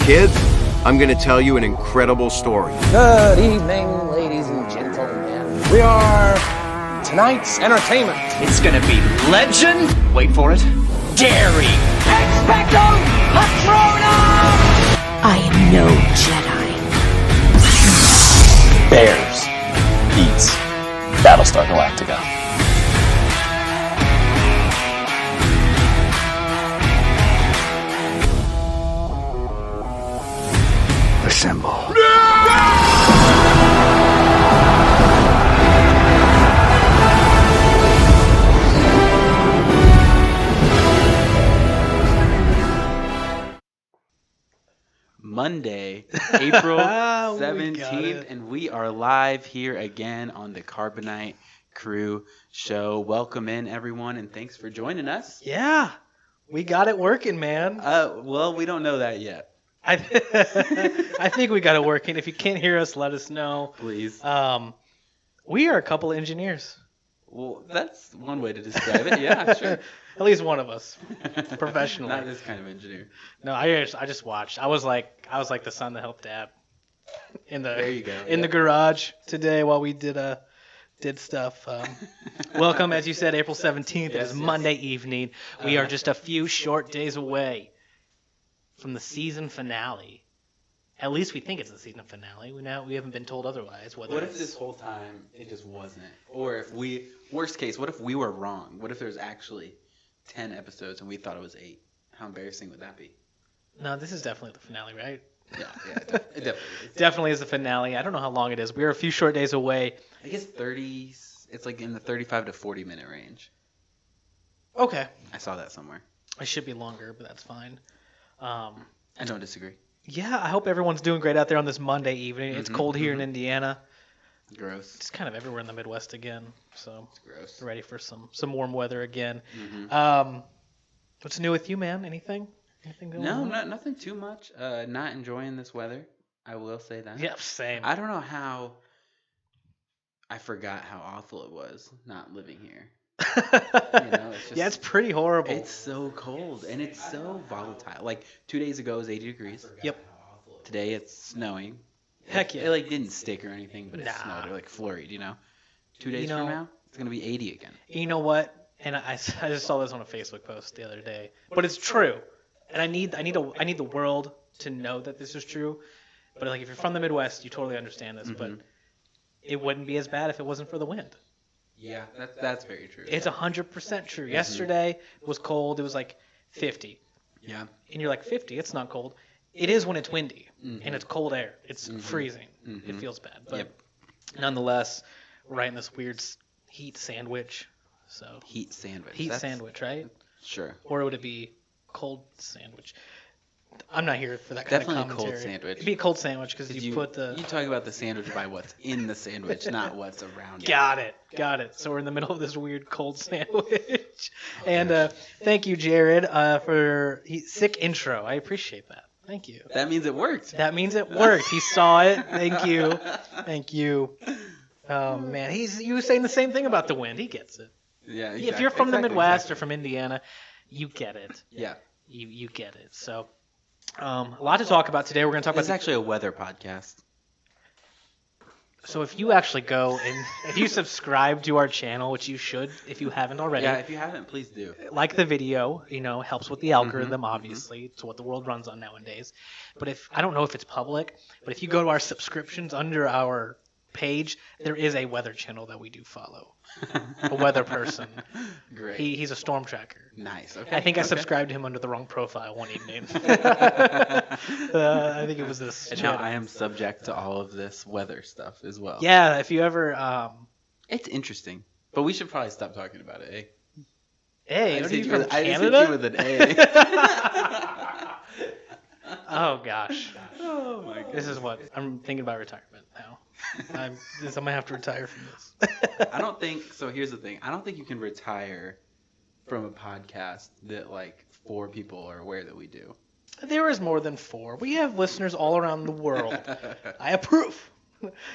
Kids, I'm gonna tell you an incredible story. Good evening, ladies and gentlemen. We are tonight's entertainment. It's gonna be legend. Wait for it. Dairy. Expecto Patronum! I am no Jedi. Bears beats Battlestar Galactica. Assemble. Monday, April 17th, and we are live here again on the Carbonite Crew Show. Welcome in, everyone, and thanks for joining us. Yeah, we got it working, man. Well, we don't know that yet. I think we got it working. If you can't hear us, let us know. Please. We are a couple of engineers. Well, that's one way to describe it. Yeah, sure. At least one of us, professionally. Not this kind of engineer. No, I just watched. I was like the son that helped Dad in the There you go, in the garage today while we did stuff. Welcome, as you said, April 17th. It is Monday evening. We are just a few short days away from the season finale. At least we think it's the season finale. We haven't been told otherwise. What if this whole time it just wasn't? Or if worst case, what if we were wrong? What if there's actually 10 episodes and we thought it was 8? How embarrassing would that be? No, this is definitely the finale, right? Yeah, it definitely is. Definitely is the finale. I don't know how long it is. We're a few short days away. I guess 30. It's like in the 35 to 40 minute range. Okay. I saw that somewhere. It should be longer, but that's fine. I don't disagree. Yeah, I hope everyone's doing great out there on this Monday evening. It's cold here in Indiana. Gross. It's kind of everywhere in the Midwest again. So It's gross. ready for some warm weather again. Mm-hmm. What's new with you, man? Anything going on? No, nothing too much. Not enjoying this weather. I will say that. Yep, same. I don't know how. I forgot how awful it was not living here. It's just, yeah, it's pretty horrible. It's so cold and it's so volatile. Like 2 days ago it was 80 degrees. Yep. Today it's snowing. Heck yeah. It didn't stick or anything, but it Nah. snowed. It flurried. 2 days from now it's gonna be 80 again. You know what? And I just saw this on a Facebook post the other day, but it's true. And I need the world to know that this is true. But like if you're from the Midwest, you totally understand this. But it wouldn't be as bad if it wasn't for the wind. Yeah, that's very true. It's 100% true. Yesterday it was cold. It was like 50. Yeah. And you're like 50. It's not cold. It is when it's windy and it's cold air. It's freezing. It feels bad. But nonetheless, we're right in this weird heat sandwich. So Heat sandwich. heat sandwich, right? Sure. Or would it be cold sandwich? I'm not here for that kind Definitely of a commentary. cold sandwich. It'd be a cold sandwich because you put You the. talk about the sandwich by what's in the sandwich, not what's around it. Got it. So we're in the middle of this weird cold sandwich. And thank you, Jared, for sick intro. I appreciate that. Thank you. That means it worked. That means it worked. He saw it. Thank you. Oh man, you were saying the same thing about the wind. He gets it. Yeah. If you're from the Midwest or from Indiana, you get it. Yeah. You get it. So, a lot to talk about today. We're going to talk It's about. actually a weather podcast. So if you actually go and if you subscribe to our channel, which you should if you haven't already. Yeah, if you haven't, please do. Like the video, helps with the algorithm. Obviously, it's what the world runs on nowadays. But I don't know if it's public, but if you go to our subscriptions under our page, there is a weather channel that we do follow. A weather person. Great. He's a storm tracker. Nice. Okay. I think I subscribed to him under the wrong profile one evening. I think it was this. And now I am subject to all of this weather stuff as well. Yeah, if you ever. It's interesting, but we should probably stop talking about it. Eh? Hey, I are you just from hit you Canada? with an A. Oh gosh. Oh my god. This is what I'm thinking about retirement now. I'm gonna have to retire from this. I don't think so. Here's the thing. I don't think you can retire from a podcast that 4 people are aware that we do. There is more than 4. We have listeners all around the world. I have proof.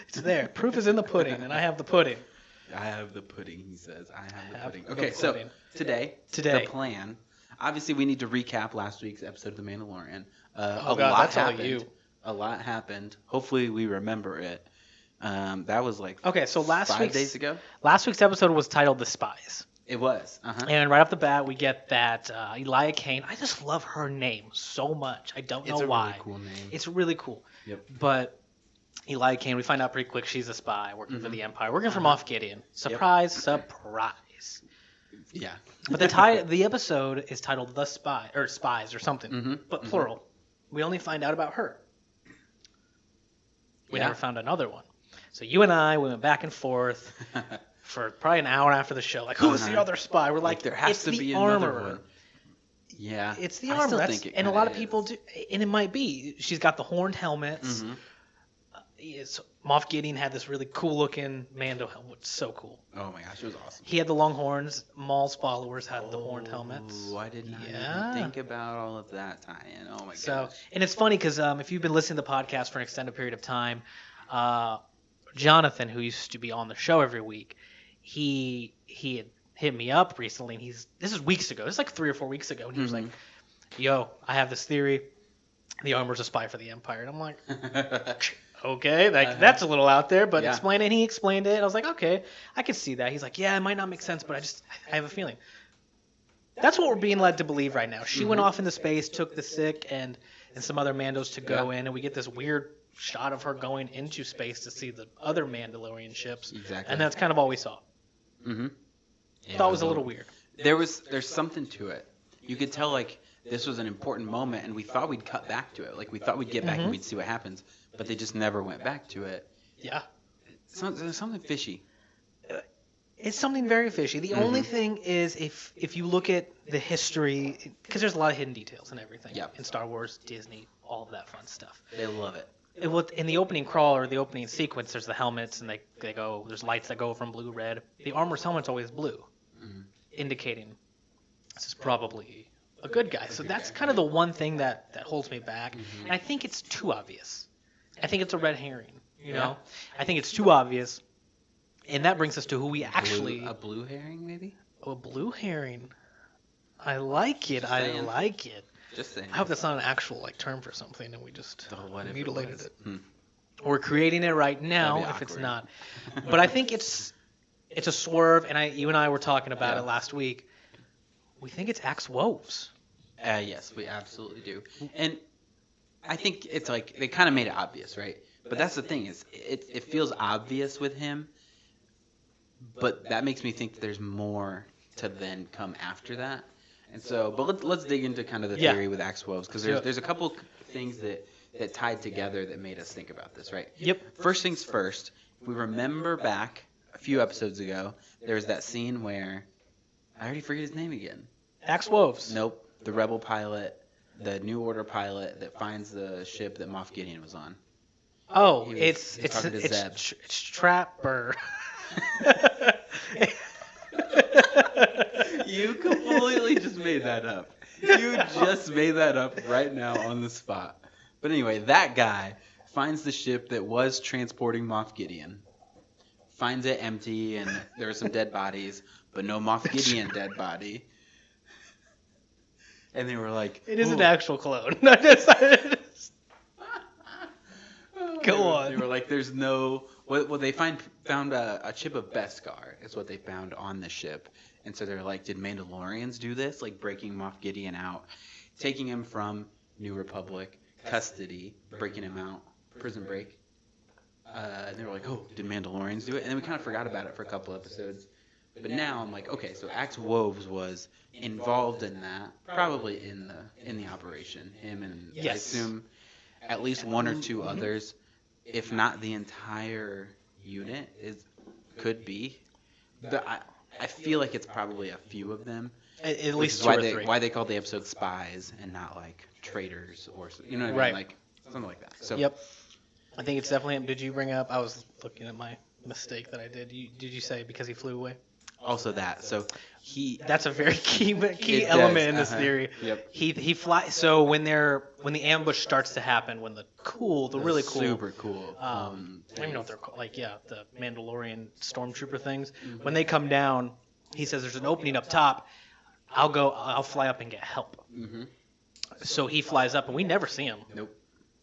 It's there. Proof is in the pudding, and I have the pudding. I have the pudding, he says. I have the pudding. the Okay, pudding. so today, Today. the plan. obviously we need to recap last week's episode of The Mandalorian. Oh, God, that's all you. A lot happened. Hopefully we remember it. That was like Okay, so 5 days ago. Last week's episode was titled The Spies. It was. Uh-huh. And right off the bat, we get that Elia Kane. I just love her name so much. I don't know why. It's a really cool name. It's really cool. Yep. But Elia Kane, we find out pretty quick she's a spy working for the Empire, working for Moff Gideon. Surprise, surprise. Yeah. But the episode is titled The Spy, or Spies or something, but plural. We only find out about her. We never found another one. So you and I, we went back and forth for probably an hour after the show. Like, who's the other spy? We're like, there has it's to the be armorer. another one. Yeah. It's the I armor. still That's, think it and a kinda lot of is. people do, and it might be. She's got the horned helmets. Moff Gideon had this really cool looking Mando helmet. So cool. Oh my gosh, it was awesome. He had the long horns. Maul's followers had the horned helmets. Oh, I did not even think about all of that tie-in. Oh my So, gosh. and it's funny because if you've been listening to the podcast for an extended period of time, Jonathan, who used to be on the show every week, he had hit me up recently, and this is weeks ago. This is like 3 or 4 weeks ago, and he was like, "Yo, I have this theory. The armor's a spy for the Empire." And I'm like, okay, that's a little out there, but explain it. And he explained it. I was like, okay, I can see that. He's like, yeah, it might not make sense, but I have a feeling. That's what we're being led to believe right now. She went off into space, took the sick and some other Mandos to go in, and we get this weird shot of her going into space to see the other Mandalorian ships. Exactly. And that's kind of all we saw. Mm-hmm. Yeah, Thought it was a little weird. There's something to it. You could tell like this was an important moment, and we thought we'd cut back to it. Like we thought we'd get back and we'd see what happens, but they just never went back to it. Yeah. There's something fishy. It's something very fishy. The only thing is if you look at the history, because there's a lot of hidden details and everything in Star Wars, Disney, all of that fun stuff. They love it. In the opening crawl or the opening sequence, there's the helmets, and there's lights that go from blue, red. The armor's helmet's always blue, indicating this is probably a good guy. So that's kind of the one thing that holds me back. And I think it's too obvious. I think it's a red herring, you know? I think it's too obvious. And that brings us to who we actually... A blue herring, maybe? A blue herring. I like it. I like it. Just saying. I hope that's not an actual term for something and we just What if mutilated it. We're creating it right now if it's awkward. not. But I think it's a swerve, and you and I were talking about it last week. We think it's Axe Woves. Yes, we absolutely do. And I think it's like they kind of made it obvious, right? But that's the thing is it feels obvious with him, but that makes me think there's more to then come after that. And so, but let's dig into kind of the theory with Axe Woves, because there's a couple things that tied together that made us think about this, right? Yep. First things first, if we remember back a few episodes ago, there was that scene where I already forget his name again. Axe Woves. Nope. The Rebel pilot, the New Order pilot that finds the ship that Moff Gideon was on. Oh, He was it's talking to Zeb. Trapper. You completely just made that up. You just made that up right now on the spot. But anyway, that guy finds the ship that was transporting Moff Gideon. Finds it empty, and there are some dead bodies, but no Moff Gideon dead body. And they were like, It is an "Ooh." actual clone. Go on. They were like, "There's no." Well, they found a chip of Beskar is what they found on the ship, and so they're like, "Did Mandalorians do this? Like breaking Moff Gideon out, taking him from New Republic custody, breaking him out, prison break?" And they were like, "Oh, did Mandalorians do it?" And then we kind of forgot about it for a couple episodes. But now I'm like, okay, so Axe Woves was involved in that, probably in the operation. Him and I assume at least one or two others, if not the entire unit, could be. But I feel like it's probably a few of them. At least two or three. Why they called the episode Spies and not like traitors or you know what I mean? Right. Like something like that. So Yep. I think it's definitely him. Did you bring up? I was looking at my mistake that I did. Did you say because he flew away? also that. So That's a very key It element does, in this theory. Yep. He flies. So when the ambush starts to happen, when the really cool, super cool. I don't even know what they're called. Like the Mandalorian stormtrooper things. When they come down, he says there's an opening up top. I'll fly up and get help. Mm-hmm. So he flies up, and we never see him. Nope.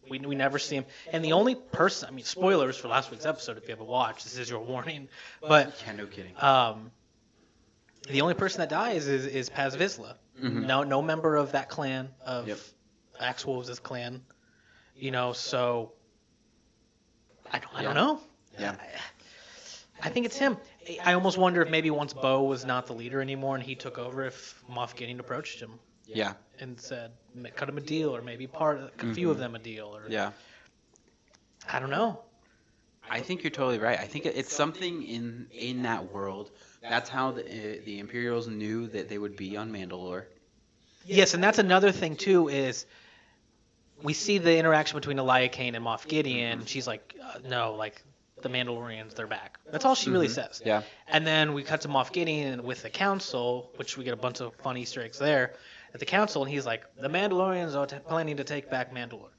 We never see him. And the only person, I mean, spoilers for last week's episode if you haven't watched, this is your warning. But Yeah, no kidding. the only person that dies is Paz Vizsla. Mhm. No member of that clan, of Yep. Axe Wolves' clan. So I Yeah. don't know. Yeah. I think it's him. I almost wonder if maybe once Bo was not the leader anymore and he took over, if Moff Gideon approached him Yeah. and said, cut him a deal, or maybe a few of them a deal, or Yeah. I don't know. I think you're totally right. I think it's something in that world. That's how the Imperials knew that they would be on Mandalore. Yes, and that's another thing too, is we see the interaction between Elia Kane and Moff Gideon. And she's like, no, like the Mandalorians, they're back. That's all she really says. Yeah. And then we cut to Moff Gideon with the council, which we get a bunch of fun Easter eggs there at the council, and he's like, the Mandalorians are planning to take back Mandalore.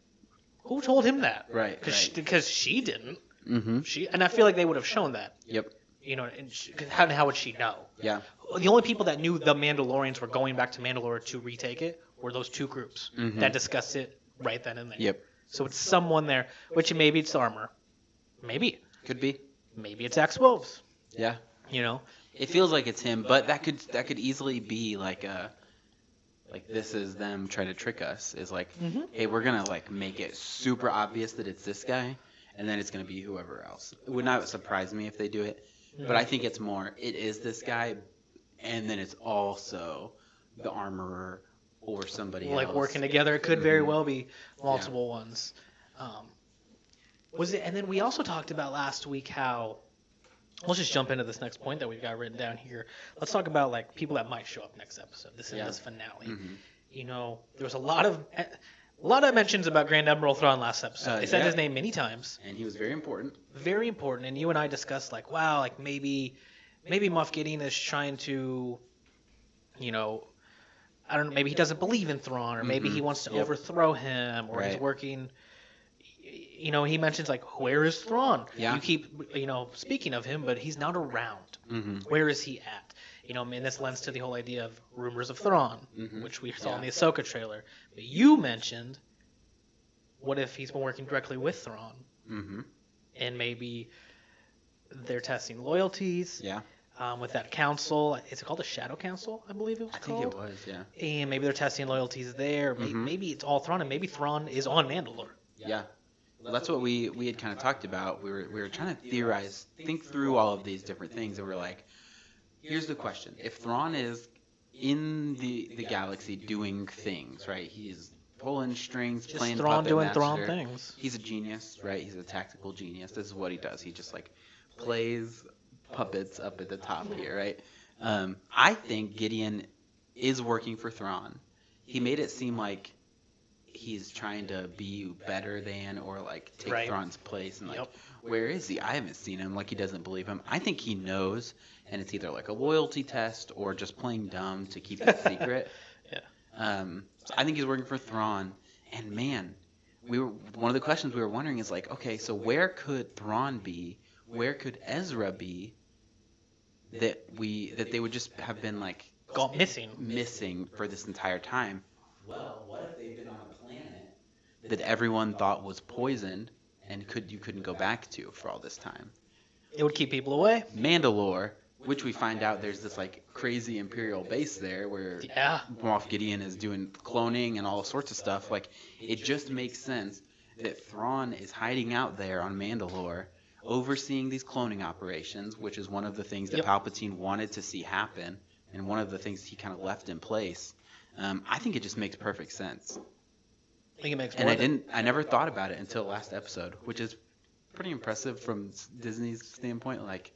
Who told him that? Right. Because she didn't. Mm-hmm. And I feel like they would have shown that. Yep. And how would she know? Yeah. The only people that knew the Mandalorians were going back to Mandalore to retake it were those two groups that discussed it right then and there. Yep. So it's someone there, which maybe it's Armor. Maybe. Could be. Maybe it's Axe Wolves. Yeah. It It feels like it's him, but that could easily be like this is them trying to trick us. Is like, hey, we're gonna like make it super obvious that it's this guy, and then it's gonna be whoever else. It would not surprise me if they do it, but I think it's more it is this guy, and then it's also the armorer or somebody else. like working together. It could very well be multiple ones. Was it? And then we also talked about last week how. Let's just jump into this next point that we've got written down here. Let's talk about like people that might show up next episode. This finale. There was a lot of mentions about Grand Admiral Thrawn last episode. They said his name many times. And he was very important. Very important. And you and I discussed like, wow, like maybe Moff Gideon is trying to, I don't know, maybe he doesn't believe in Thrawn, or maybe he wants to overthrow him, or he's working. He mentions like, where is Thrawn? Yeah. You keep, speaking of him, but he's not around. Where is he at? And this lends to the whole idea of rumors of Thrawn, which we saw in the Ahsoka trailer. But you mentioned, what if he's been working directly with Thrawn? And maybe they're testing loyalties. Yeah. With that council, is it called the Shadow Council? I believe it was called. I think it was. Yeah. And maybe they're testing loyalties there. Maybe it's all Thrawn, and maybe Thrawn is on Mandalore. Yeah. Well, that's what we had kind of talked about. We were trying to theorize, think through all of these different things, and we're like, here's the question: if Thrawn is in the galaxy doing things, right? He's pulling strings, Just playing Thrawn puppet doing master. Thrawn things. He's a genius, right? He's a tactical genius. This is what he does. He just like plays puppets up at the top here, right? I think Gideon is working for Thrawn. He made it seem like he's trying to be better than, or like take Thrawn's place, and like, where is he? I haven't seen him. Like, he doesn't believe him. I think he knows, and it's either like a loyalty test or just playing dumb to keep it secret. So I think he's working for Thrawn. And man, one of the questions we were wondering is like, okay, so where could Thrawn be? Where could Ezra be? That they would just have been like Gone missing for this entire time. Well, what if they've been on a planet that everyone thought was poisoned and you couldn't go back to for all this time? It would keep people away. Mandalore, which we find out there's this like crazy Imperial base there where Moff Gideon is doing cloning and all sorts of stuff. Like, it just makes sense that Thrawn is hiding out there on Mandalore, overseeing these cloning operations, which is one of the things that Palpatine wanted to see happen, and one of the things he kind of left in place. I think it just makes perfect sense. I think it makes. And I never thought about it until last episode, which is pretty impressive from Disney's standpoint. Like,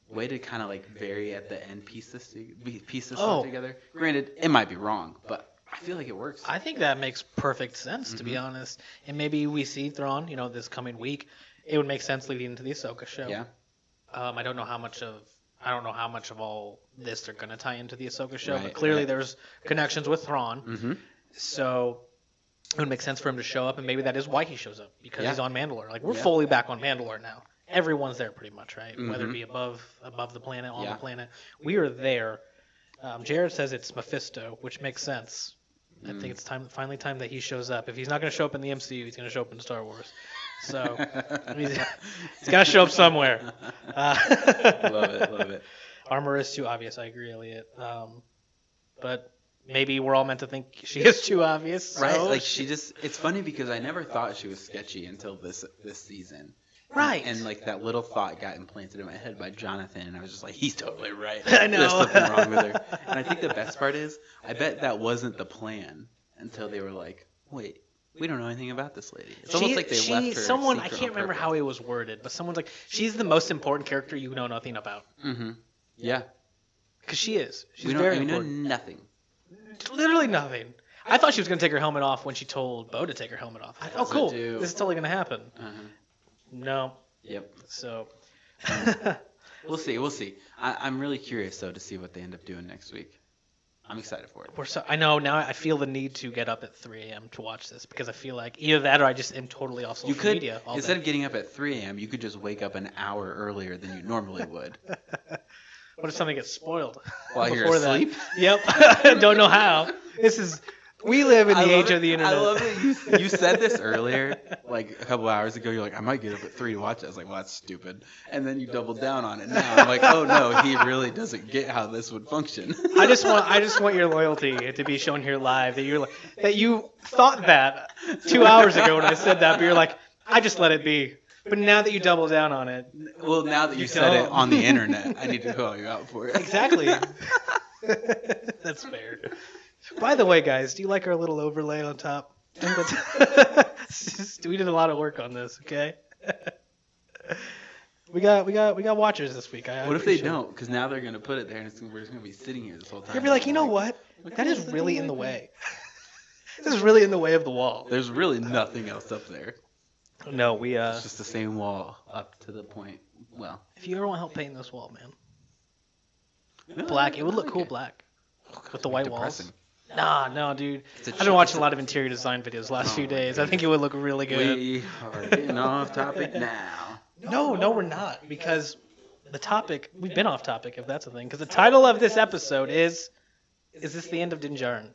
way to kind of like vary at the end, piece this stuff together. Granted, it might be wrong, but I feel like it works. I think that makes perfect sense, to be honest. And maybe we see Thrawn, this coming week. It would make sense leading into the Ahsoka show. Yeah. I don't know how much of all this they're gonna tie into the Ahsoka show, but clearly there's connections with Thrawn. So it would make sense for him to show up, and maybe that is why he shows up, because he's on Mandalore. Like, we're fully back on Mandalore now. Everyone's there pretty much, right? Whether it be above the planet, on the planet, we are there. Jared says it's Mephisto, which makes sense. I think it's finally time that he shows up. If he's not going to show up in the MCU, he's going to show up in Star Wars. So he's got to show up somewhere. Love it. Armor is too obvious. I agree, Elliot. But maybe we're all meant to think she is too obvious. So. Right? Like it's funny because I never thought she was sketchy until this season. Right. And like that little thought got implanted in my head by Jonathan, and I was just like, he's totally right. I know. There's something wrong with her. And I think the best part is, I bet that wasn't the plan until they were like, wait, we don't know anything about this lady. It's almost like they left her. Someone, I can't remember how it was worded, but someone's like, she's the most important character you know nothing about. Mm-hmm. Yeah. Because she is. She's we know important. nothing. Literally nothing. I thought she was going to take her helmet off when she told Bo to take her helmet off. Oh, cool. This is totally going to happen. Uh-huh. No. Yep. So. We'll see. I'm really curious, though, to see what they end up doing next week. I'm excited for it. I know now I feel the need to get up at 3 a.m. to watch this because I feel like either that or I just am totally off social media all instead day. of getting up at 3 a.m., you could just wake up an hour earlier than you normally would. What if something gets spoiled? While you're asleep? Yep. Don't know how. We live in the age of the internet. I love that you said this earlier, like a couple hours ago. You're like, I might get up at 3 to watch it. I was like, well, that's stupid. And then you doubled down on it now. I'm like, oh no, he really doesn't get how this would function. I just want your loyalty to be shown here live. That you thought that 2 hours ago when I said that, but you're like, I just let it be. But now that you double down on it. Well, now that you said it on the internet, I need to call you out for it. Exactly. That's fair. By the way, guys, do you like our little overlay on top? We did a lot of work on this, okay? We got watchers this week. What if they don't? Because now they're gonna put it there, and we're just gonna be sitting here this whole time. You'll be like, you know what? That is really in the way. This is really in the way of the wall. There's really nothing else up there. No, It's just the same wall up to the point. Well, if you ever want help painting this wall, man, black. It would look cool black with the white walls. No, dude. I've been watching a lot of interior design videos the last few days. I think it would look really good. We are getting off topic now. No, we're not. Because the topic, we've been off topic, if that's a thing. Because the title of this episode is this the end of Din Djarin?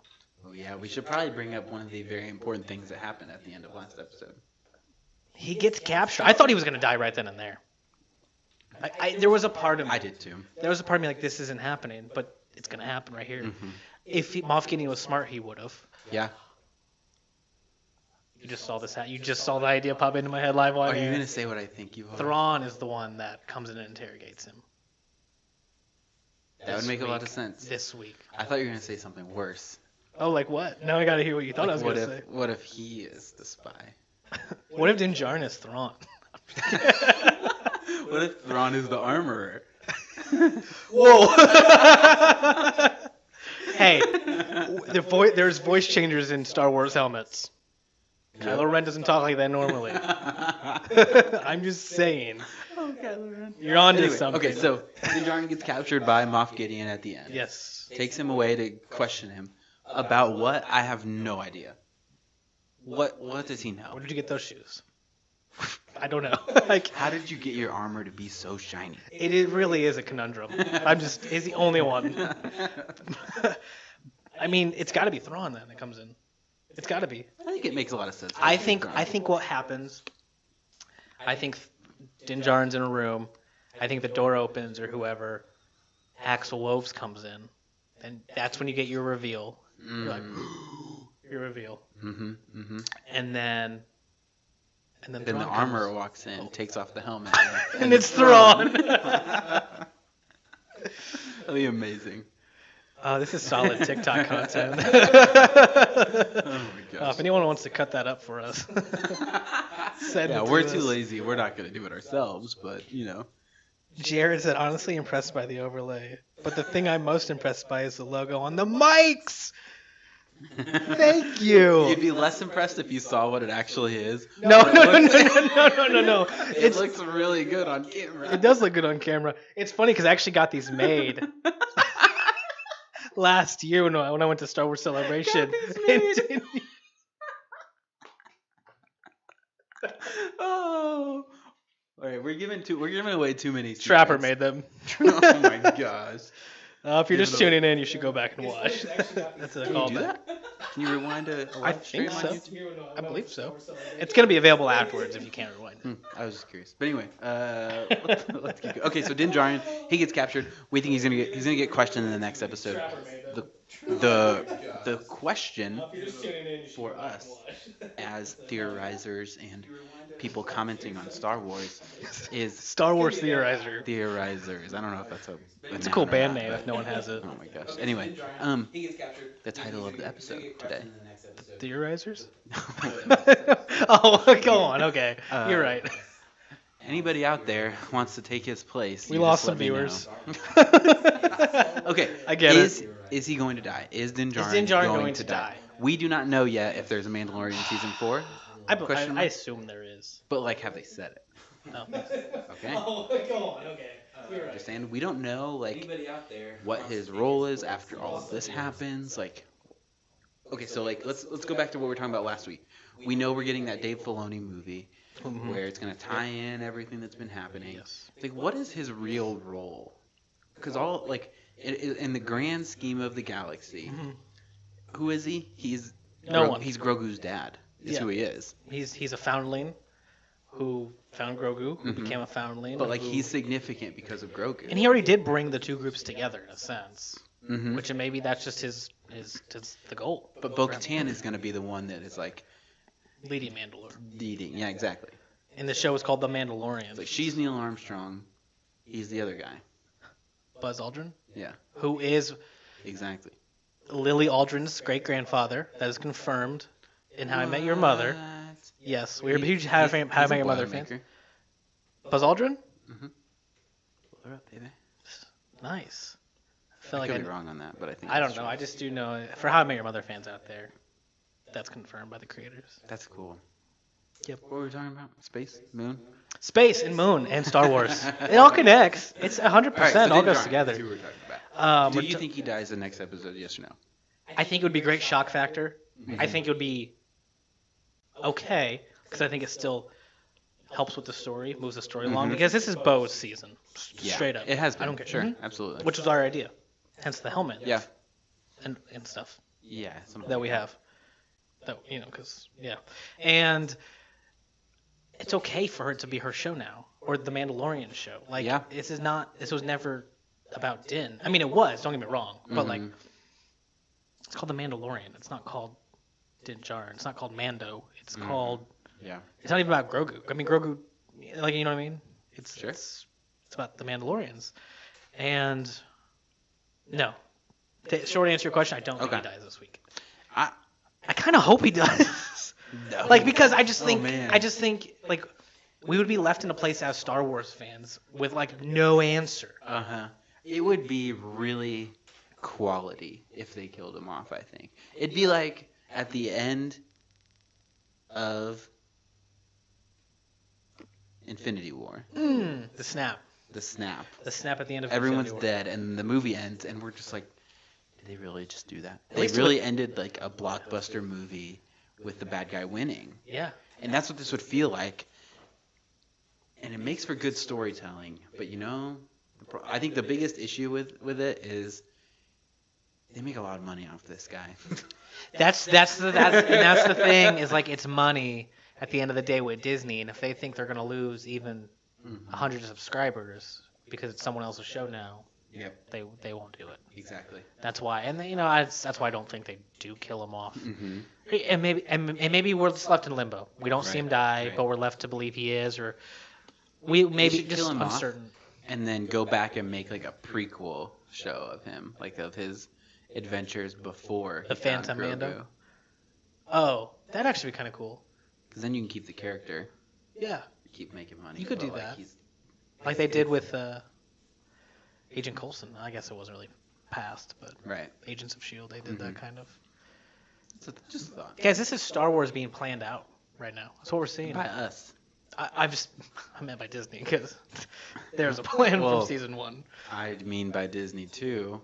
Oh, yeah. We should probably bring up one of the very important things that happened at the end of last episode. He gets captured. I thought he was going to die right then and there. There was a part of me. I did too. There was a part of me like, this isn't happening, but it's going to happen right here. Mm-hmm. If Moff Gideon was smart, he would have. Yeah. You just saw this. You just saw the idea pop into my head live on Are here. you gonna say what I think you are? Thrawn is the one that comes in and interrogates him. That would make a lot of sense. This week. I thought you were gonna say something worse. Oh, like what? Now I gotta hear what you thought I was gonna say. What if he is the spy? What if Din Djarin is Thrawn? What if Thrawn is the armorer? Whoa! Hey, there's voice changers in Star Wars helmets. Yep. Kylo Ren doesn't talk like that normally. I'm just saying. Oh, Kylo Ren. You're on to something. Okay, so Din Djarin gets captured by Moff Gideon at the end. Yes. Takes him away to question him about what? I have no idea. What does he know? Where did you get those shoes? I don't know. How did you get your armor to be so shiny? It really is a conundrum. He's the only one. I mean, it's got to be Thrawn then that comes in. It's got to be. I think it makes a lot of sense. I think what happens. I think Din Djarin's in a room. I think the door opens or whoever. Axel Wolves comes in, and that's when you get your reveal. You're like, your reveal. And then the armorer walks in, takes off the helmet, and it's Thrawn. That'd be amazing. Oh, this is solid TikTok content. Oh my gosh. If anyone wants to cut that up for us, we're too lazy. We're not gonna do it ourselves, but you know. Jared said, honestly impressed by the overlay, but the thing I'm most impressed by is the logo on the mics. Thank you. You'd be less impressed if you saw what it actually is. No. It looks really good on camera. It does look good on camera. It's funny because I actually got these made last year when I went to Star Wars Celebration. Oh. All right, we're giving away too many secrets. Trapper made them. Oh my gosh. If you're Give just it a- tuning in, you should go back and watch. That's a Can you do callback. that? Can you rewind a I live think stream on so. YouTube? I believe so. It's gonna be available afterwards if you can't rewind. I was just curious. But anyway, let's keep going. Okay, so Din Djarin, he gets captured. We think he's gonna get questioned in the next episode. The question for us as theorizers and people commenting on Star Wars is Star Wars theorizer. theorizers. I don't know if that's It's a cool band name if no one has it. Oh my gosh. Anyway, the title of the episode today. Theorizers? Oh, go on. Okay, you're right. Anybody out there wants to take his place? We you lost just some let me know. viewers. Okay, I get it. Is he going to die? Is Din Djarin, Din Djarin going to die? We do not know yet if there's a Mandalorian season 4. Question I mark? assume there is. But like, have they said it? No. Okay. Go on. Okay. You're Just saying, we don't know like what his role is after all of this happens. Like, okay, so like let's go back to what we were talking about last week. We know we're getting that Dave Filoni movie where it's gonna tie in everything that's been happening. Yes. Like, what is his real role? Because all like in the grand scheme of the galaxy, who is he? He's No one. He's Grogu's dad. Is Yeah. who he is. He's a foundling who found Grogu, who became a foundling. But like, who- he's significant because of Grogu. and he already did bring the two groups together in a sense, Mhm. which maybe that's just his the goal. But Bo-Katan is gonna be the one that is like Leading Mandalore. leading. Yeah, exactly. And the show is called The Mandalorian. It's like she's Neil Armstrong, he's the other guy. Buzz Aldrin, Yeah, who is exactly. Lily Aldrin's great grandfather. That is confirmed in How I Met Your Mother. What? Yes, we're huge How I Met Your Mother fans. Buzz Aldrin, Pull her up, baby. nice. I feel I like could be wrong on that, but I think I that's don't know. true. I just do know for How I Met Your Mother fans out there, that's confirmed by the creators. That's cool. Yep. What were we talking about? Space, moon. Space and Moon and Star Wars. It all connects. It's 100% all goes together. That's who we're talking about. Do we're you t- think he dies the next episode? Yes or no? I think it would be great shock factor. I think it would be okay because I think it still helps with the story, moves the story along. Because this is Bo's season, straight up. It has been. I don't care. Sure, Mhm. absolutely. Which was our idea, hence the helmet. Yeah. And stuff Yeah. Something that we like have. That because and it's okay for her to be her show now or the Mandalorian show. Like Yeah. this was never about Din. I mean, it was. Don't get me wrong, but like it's called the Mandalorian. It's not called Din Djarin. It's not called Mando. It's called. Yeah. It's not even about Grogu. I mean, Grogu, like you know what I mean? It's Sure. it's about the Mandalorians, and no. The short answer to your question, I don't think he Okay. dies this week. I I kind of hope he does. no. Like because I just think man. like we would be left in a place as Star Wars fans with like no answer. It would be really quality if they killed him off, I think. It'd be like at the end of Infinity War. The snap The snap. at the end of Everyone's Infinity War. dead and the movie ends and we're just like, did they really just do that? They least really ended like a blockbuster movie with the bad guy winning. Yeah. And that's what this would feel like. And it makes for good storytelling. But you know, I think the biggest issue with it is they make a lot of money off this guy. That's the thing is like it's money at the end of the day with Disney, and if they think they're gonna lose even 100 subscribers because it's someone else's show now, Yep. they won't do it. Exactly. That's why, and that's why I don't think they do kill him off. And maybe we're just left in limbo. We don't see him die, but we're left to believe he is, or we maybe should just kill him off. uncertain. And then go back and make like a prequel show of him, like of his adventures before The he found Phantom Grogu. Mando? Oh, that'd actually be kind of cool. Because then you can keep the character, Yeah, keep making money. You could but, do like, that. he's- like they did with Agent Coulson. I guess it wasn't really past, but Right. Agents of S.H.I.E.L.D., they did that kind of. So just a thought. Guys, this is Star Wars being planned out right now. That's what we're seeing. By us. I meant by Disney because there's a plan Well, from season 1. I mean by Disney too.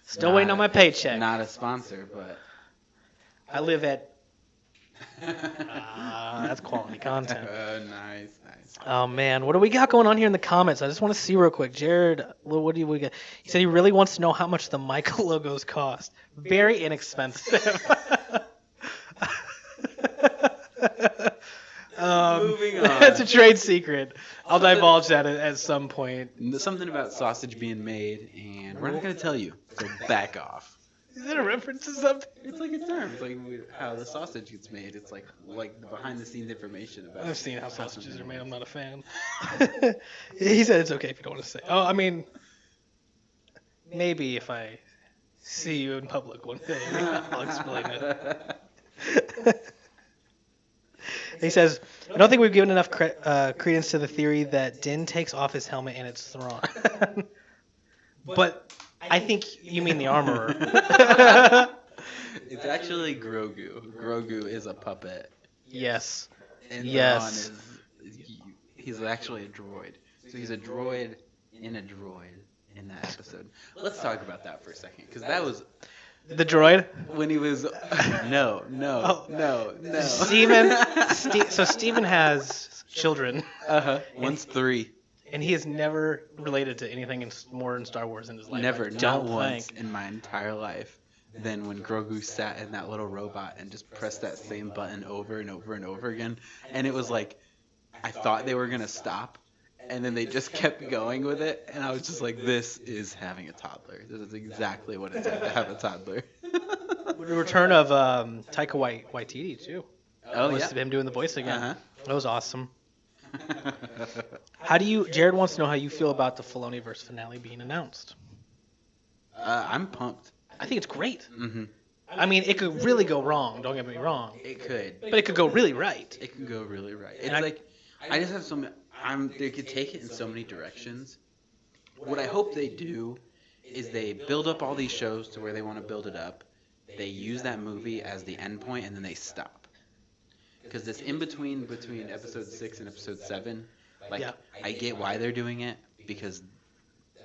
Still waiting on my paycheck. Not a sponsor, but I live at That's quality content. Nice. Oh man, what do we got going on here in the comments? I just want to see real quick. Jared, what do we get? He said he really wants to know how much the Michael logos cost. Very inexpensive. Moving on. It's a trade secret. I'll divulge that at some point. Something about sausage being made, and we're not going to tell you. So back off. Is that a reference to something? It's like a term. It's like how the sausage gets made. It's like the behind the scenes information about. I've seen how sausages are made. I'm not a fan. He said it's okay if you don't want to say. Oh, I mean, maybe if I see you in public one day, I'll explain it. He says, I don't think we've given enough credence to the theory that Din takes off his helmet and it's Thrawn. But I think you mean the armorer. It's actually Grogu. Grogu is a puppet. Yes. And Yes. Thrawn he's actually a droid. So he's a droid in a droid in that episode. Let's talk about that for a second, because that was The droid? when he was no. So Steven has children. One's 3. And he has never related to anything more in Star Wars in his life. Never, I not don't once think. in my entire life. Than when Grogu sat in that little robot and just pressed that same button over and over and over again. And it was like, I thought they were going to stop. And then they just kept going with it. And I was just like, this is having a toddler. This is exactly what it's like to have a toddler. The return of Taika Waititi, too. Oh, Was yeah. him doing the voice again. Uh-huh. That was awesome. Jared wants to know how you feel about the Filoniverse finale being announced. I'm pumped. I think it's great. Mm-hmm. I mean, it could really go wrong, don't get me wrong. It could. But it could go really right. It can go really right. It's And I just have so many. They could take it in so many directions. What I hope they do is they build up all these shows to where they want to build it up. They use that movie as the end point, and then they stop. Because this in between episode 6 and episode 7, I get why they're doing it, because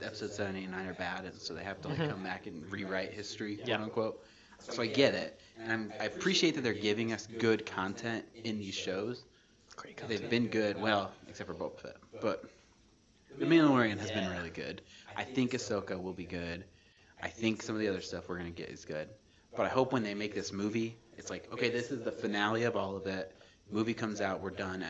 episode 7, 8, and 9 are bad, and so they have to come back and rewrite history, quote unquote. So I get it, and I appreciate that they're giving us good content in these shows. Great content. They've been good, well, except for Boba Fett, but The Mandalorian has been really good. I think Ahsoka will be good. I think some of the other stuff we're gonna get is good. But I hope when they make this movie, it's like, okay, this is the finale of all of it. Movie comes out, we're done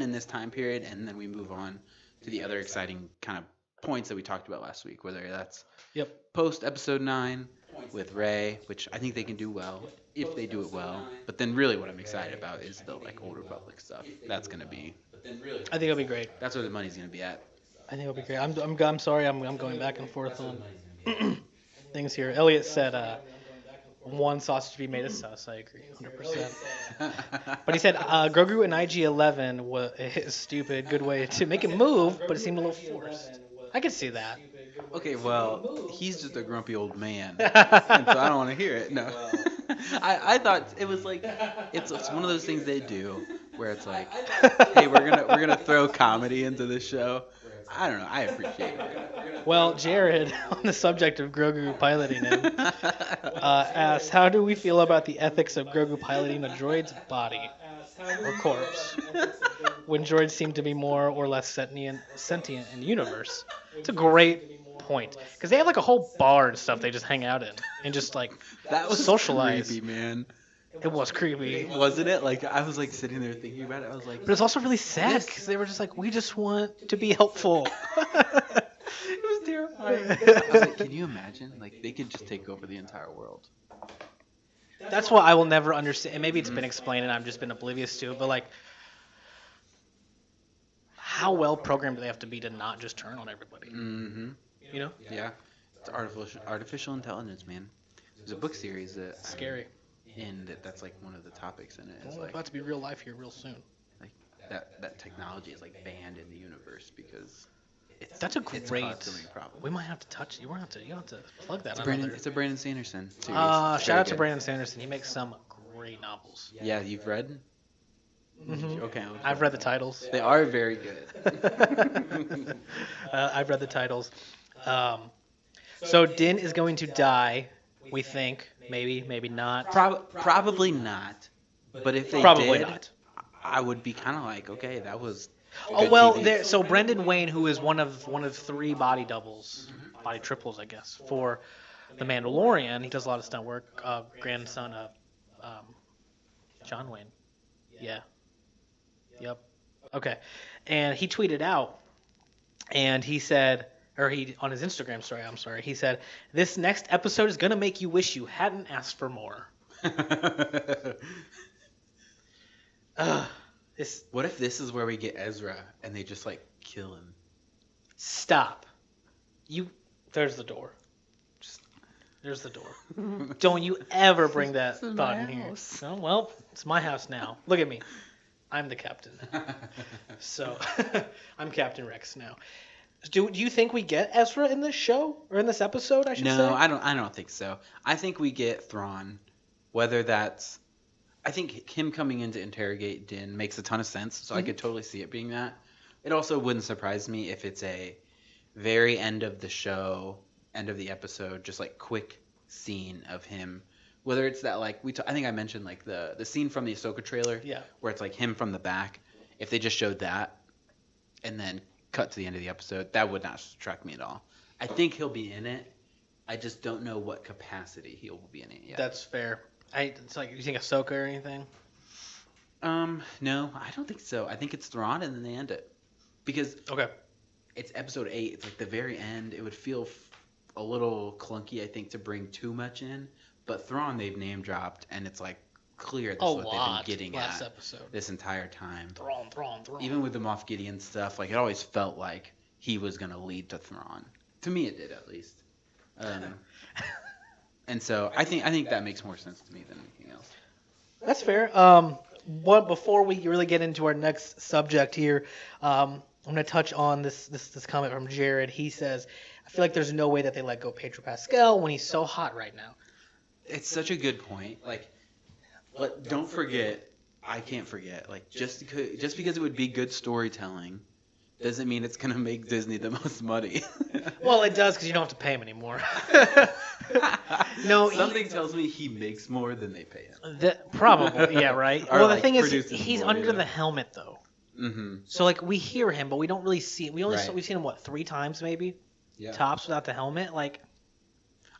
in this time period, and then we move on to the other exciting kind of points that we talked about last week, whether that's post episode 9 with Rey, which I think they can do well if they do it well. But then really what I'm excited about is the Old Republic stuff. That's gonna be. I think it'll be great. That's where the money's gonna be at. I think it'll be great. I'm sorry. I'm going back and forth on things here. Elliot said one sausage to be made of sus. I agree 100%. But he said Grogu in IG-11 was a stupid, good way to make it move, but it seemed a little forced. I could see that. Okay, well, he's just a grumpy old man, and so I don't want to hear it. No, I thought it was like it's one of those things they do where it's like, hey, we're gonna throw comedy into this show. I don't know. I appreciate it. Well, Jared, on the subject of Grogu piloting him, asks, how do we feel about the ethics of Grogu piloting a droid's body or corpse when droids seem to be more or less sentient in the universe? It's a great point, because they have like a whole bar and stuff they just hang out in and just like That was socialize. creepy, man. It was creepy. Wasn't it? Like, I was like sitting there thinking about it. I was like, But it's also really sad because they were just like, we just want to be helpful. it was terrifying. I was like, can you imagine? Like, they could just take over the entire world. That's what I will never understand. And maybe it's been explained and I've just been oblivious to it, but like, how well programmed do they have to be to not just turn on everybody? Mm-hmm. You know? Yeah. It's artificial intelligence, man. There's a book series that Scary. and that's like one of the topics in it. It's Well, like about to be real life here real soon. like that technology is like banned in the universe because That's a it's great. causing a problem. We might have to touch. You have to plug that. It's a Brandon Sanderson series. Shout Very out to good. Brandon Sanderson. He makes some great novels. Yeah, you've read? Mhm. Okay. I've read the titles. They are very good. I've read the titles. So Din is going to die. We think maybe not. Probably not, But if they Probably did, not. I would be kind of like, okay, that was. Oh good well, TV. so Brendan Wayne, who is one of 3 body doubles, body triples, I guess, for the Mandalorian, he does a lot of stunt work. Grandson of John Wayne. Yeah. Yep. Okay. And he tweeted out, and he said, or he on his Instagram story, I'm sorry, he said, "This next episode is gonna make you wish you hadn't asked for more." What if this is where we get Ezra and they just like kill him? Stop. There's the door. There's the door. Don't you ever bring that thought in here. No, well, it's my house now. Look at me. I'm the captain. So, I'm Captain Rex now. Do you think we get Ezra in this show or in this episode? I should say. No, I don't think so. I think we get Thrawn. Whether that's, I think him coming in to interrogate Din makes a ton of sense. So I could totally see it being that. It also wouldn't surprise me if it's a very end of the show, end of the episode, just like quick scene of him. Whether it's that like I think I mentioned like the scene from the Ahsoka trailer, where it's like him from the back. If they just showed that, and then cut to the end of the episode, that would not strike me at all. I think he'll be in it. I just don't know what capacity he will be in it yet. That's fair. It's like, you think Ahsoka or anything? No, I don't think so. I think it's Thrawn, and then they end it because it's episode 8. It's like the very end. It would feel a little clunky, I think, to bring too much in. But Thrawn, they've name dropped, and it's like clear that's what they've been getting last at episode. this entire time. Thrawn. Even with the Moff Gideon stuff, like it always felt like he was gonna lead to Thrawn. To me, it did at least. And so I think that makes more sense to me than anything else. That's fair. Before we really get into our next subject here, I'm going to touch on this comment from Jared. He says, "I feel like there's no way that they let go Pedro Pascal when he's so hot right now." It's such a good point. Like, don't forget. I can't forget. Like, just because it would be good storytelling, doesn't mean it's gonna make Disney the most money. Well, it does because you don't have to pay him anymore. No, something tells me he makes more than they pay him. Probably, yeah, right. Or, well, like, the thing is, produces he's more, under the helmet though. Mm-hmm. So like we hear him, but we don't really see. We've seen him 3 times maybe, tops without the helmet. Like,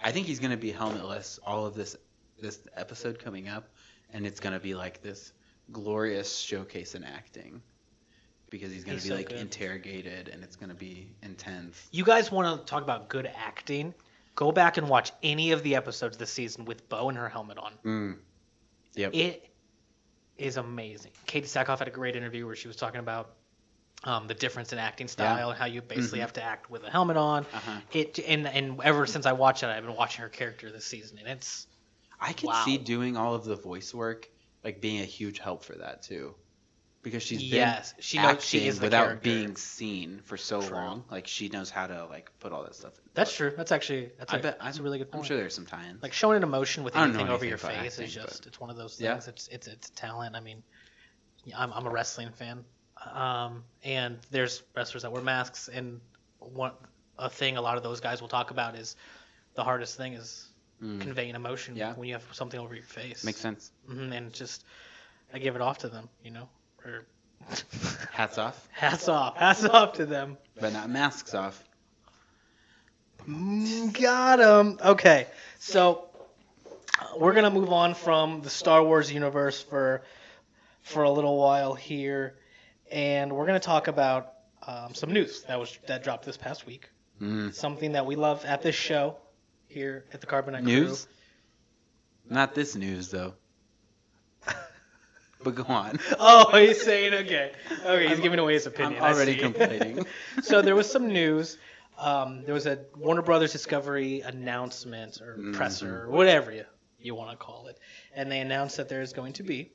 I think he's gonna be helmetless all of this episode coming up, and it's gonna be like this glorious showcase in acting. Because he's going to be like interrogated, and it's going to be intense. You guys want to talk about good acting? Go back and watch any of the episodes this season with Bo and her helmet on. Yep. It is amazing. Katie Sackhoff had a great interview where she was talking about the difference in acting style and how you basically have to act with a helmet on. And ever since I watched it, I've been watching her character this season, and it's I can see doing all of the voice work like being a huge help for that too. Because she's been acting she is the without character. Being seen for so long. Like, she knows how to like put all that stuff in. That's true. That's a really good point. I'm sure there's some tie-ins. Like, showing an emotion with anything over your face acting, is just it's one of those things. It's talent. I mean, I'm a wrestling fan, and there's wrestlers that wear masks, and a thing a lot of those guys will talk about is the hardest thing is conveying emotion when you have something over your face. Makes sense. And just I give it off to them, you know. Or hats off. Hats off to them. But not masks off. Got him. Okay, so we're gonna move on from the Star Wars universe for a little while here, and we're gonna talk about some news that dropped this past week. Something that we love at this show here at the Carbonite News? Crew. Not this news though. But go on. Oh, he's saying okay. He's giving away his opinion. I'm already complaining. So there was some news. There was a Warner Brothers Discovery announcement or presser or whatever you want to call it, and they announced that there is going to be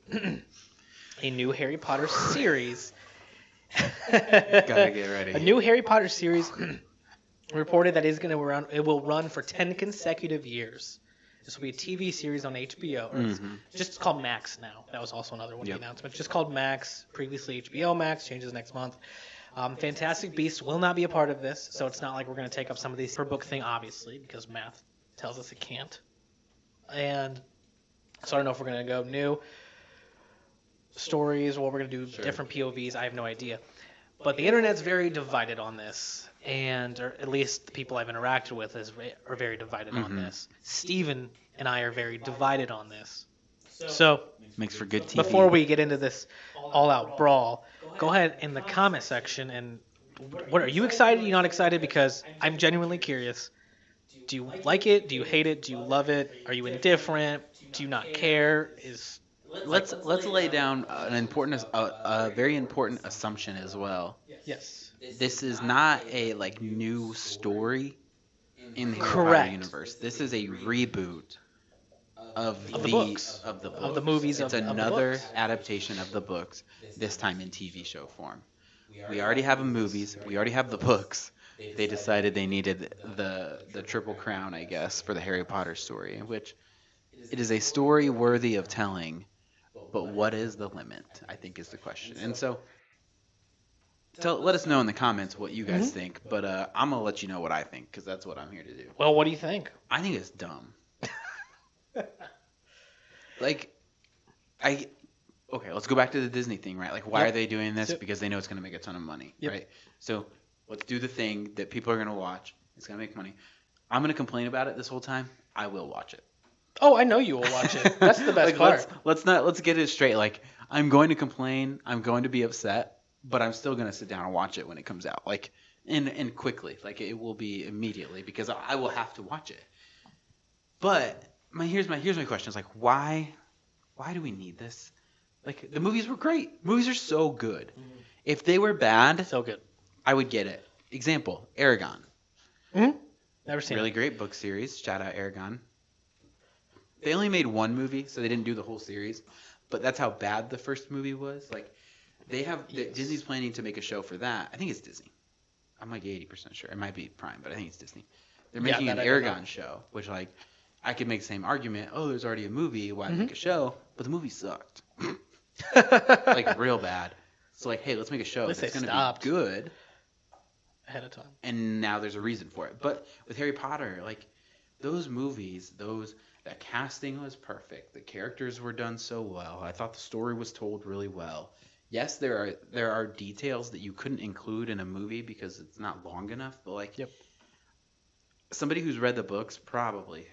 a new Harry Potter series. Gotta get ready. A new Harry Potter series reported that is going to run. It will run for 10 consecutive years. This will be a TV series on HBO. It's just called Max now. That was also another one of the announcements. Just called Max. Previously HBO Max. Changes next month. Fantastic Beasts will not be a part of this, so it's not like we're going to take up some of these per book thing, obviously, because math tells us it can't. And so I don't know if we're going to go new. stories, or we're going to do different POVs. I have no idea. But the internet's very divided on this, and or at least the people I've interacted with are very divided on this. Steven and I are very divided on this. So Makes for good TV. before we get into this all-out brawl, go ahead in the comment section and what are you excited? Are you not excited? Because I'm genuinely curious. Do you like it? Do you hate it? Do you love it? Are you indifferent? Do you not care? Let's lay down a very important assumption as well. Yes. This is not a new story in the Harry Potter Correct. universe. This is a reboot of the books. of the books. Of the movies, It's of the another books. adaptation of the books, this time in TV show form. We already have the movies. We already have the books. They decided they needed the triple crown, I guess, for the Harry Potter story, which it is a story worthy of telling. But what is the limit, I think, is the question. And so let us know in the comments what you guys think. But I'm going to let you know what I think, because that's what I'm here to do. Well, what do you think? I think it's dumb. Okay, let's go back to the Disney thing, right? Why Yep. are they doing this? Yep. Because they know it's going to make a ton of money, Yep. right? So let's do the thing that people are going to watch. It's going to make money. I'm going to complain about it this whole time. I will watch it. Oh, I know you will watch it. That's the best part. Let's get it straight. I'm going to complain. I'm going to be upset, but I'm still going to sit down and watch it when it comes out. And quickly. It will be immediately because I will have to watch it. But here's my question. It's why do we need this? The movies were great. Movies are so good. If they were bad, So good. I would get it. Example, Aragon. Never seen Really it. great book series. Shout out Aragon. They only made one movie, so they didn't do the whole series. But that's how bad the first movie was. Disney's planning to make a show for that. I think it's Disney. I'm 80% sure. It might be Prime, but I think it's Disney. They're making an that I don't know. Aragon show, which I could make the same argument. Oh, there's already a movie. Why make a show? But the movie sucked. Real bad. So hey, let's make a show least that's they going to stopped. be good. Ahead of time. And now there's a reason for it. But with Harry Potter, those movies, that casting was perfect. The characters were done so well. I thought the story was told really well. Yes, there are details that you couldn't include in a movie because it's not long enough. But Yep. Somebody who's read the books probably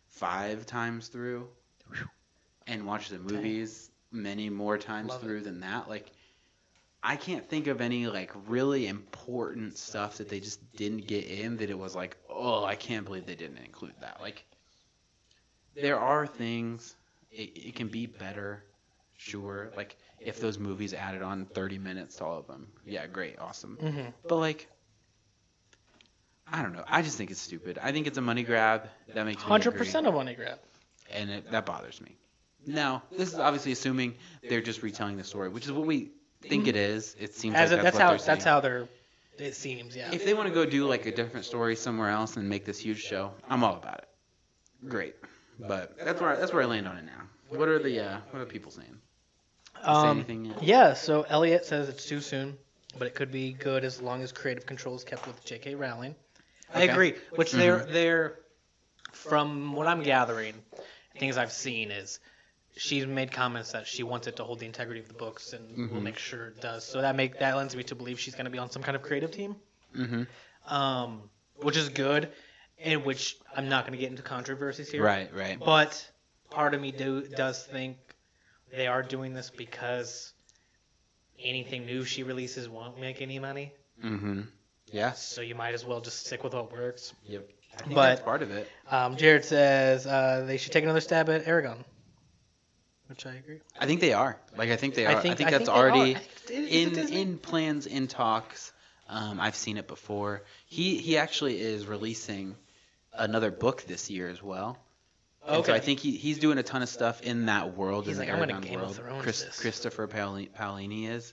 5 times through, and watched the movies many more times Love through than that. I can't think of any really important stuff that they just didn't get in that it was oh, I can't believe they didn't include that. There are things it can be better, sure. If those movies added on 30 minutes to all of them, yeah, great, awesome. But I don't know. I just think it's stupid. I think it's a money grab. That makes me 100% angry, a money grab. and that bothers me. Now, this is obviously assuming they're just retelling the story, which is what we think it is. It seems That's what they're saying. how they're. It seems, yeah. If they want to go do a different story somewhere else and make this huge show, I'm all about it. Great, but that's where I land on it now. What are people saying? Say anything yet? Yeah. So Elliot says it's too soon, but it could be good as long as creative control is kept with J.K. Rowling. I Okay. agree. Which they're from what I'm gathering, things I've seen is she's made comments that she wants it to hold the integrity of the books and will make sure it does. So that lends me to believe she's going to be on some kind of creative team, which is good, and which I'm not going to get into controversies here. Right. But part of me does think they are doing this because anything new she releases won't make any money. Yeah. So you might as well just stick with what works. Yep. I think But- that's part of it. Jared says they should take another stab at Aragon, which I agree. I think they are. I think they are. I think that's they already are. Is it Disney? in plans, in talks. I've seen it before. He actually is releasing another book this year as well. And so Okay. I think he's doing a ton of stuff in that world, He's in the like, I'm gonna Aragon Game of world. Thrones this. Christopher Paolini is.